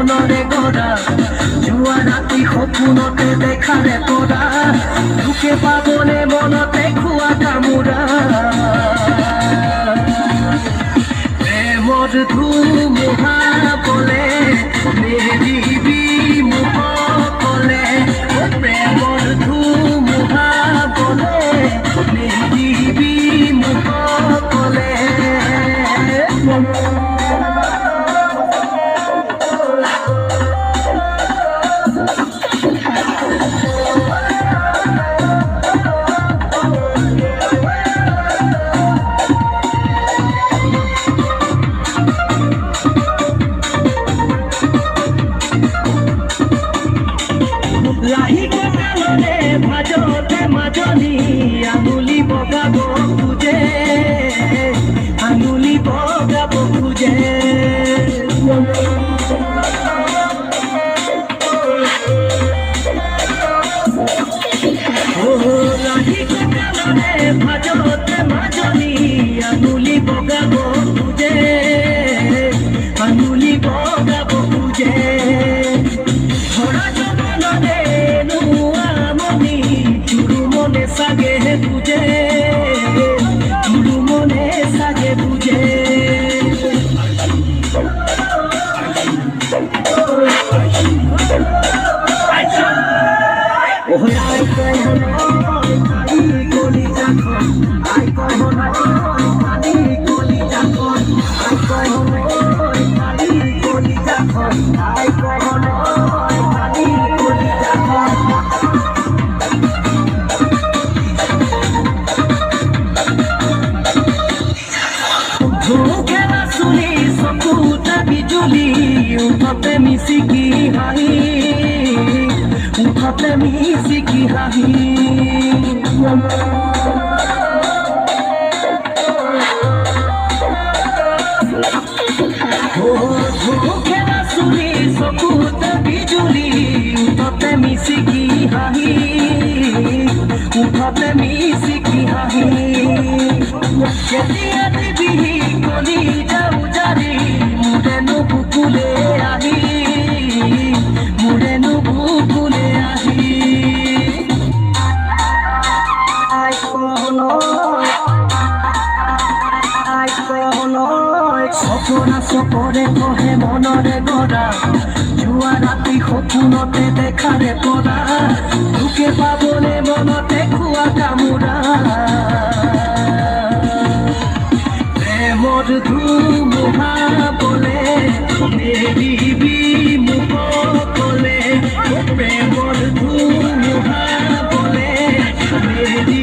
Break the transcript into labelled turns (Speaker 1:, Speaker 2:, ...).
Speaker 1: মনৰে গৰা জুৱা ৰাতি সপোনতে দেখাৰে পৰা তোকে পাবলে মনতে খোৱা কামোৰা প্ৰেমৰ ধুমুহা বলে মেৰিবি মুখলে প্ৰেমৰ ধুমুহা বলে মেৰিবি মুখলে লাহিকে কালনে ভাজতে মাজনী আঙুলি বগাব খুজে আঙুলি বগাব খুজে লাহিকে কালনে ভাজতে মাজনী আঙুলি বগাব খুজে আঙুলি বগাব খুজে সাগে বুঝে মনে সাগে বুঝে খেলা চুলি চকুটা বিজুলি উঠতে মিচিকি হাঁহি উঠতে মিচিকি হাঁহি খেলা চুলি চকুটা বিজুলি উঠতে মিচিকি হাঁহি উঠতে মিচিকি হাঁহি কেতিয়া দিবিহি কলি যাও জাৰি মোৰেনো বুকুলে আহি মোৰেনো বুকুলে আহি সপনা চপৰে কহে মনৰে গৰা জুৱা ৰাতি সপোনতে দেখাৰে পৰা তোকে পাবলে মনতে খোৱা কামোৰা প্ৰেমৰ ধুমুহা বলে মেৰিবি মুখলে প্ৰেমৰ ধুমুহা বলে মেৰিবি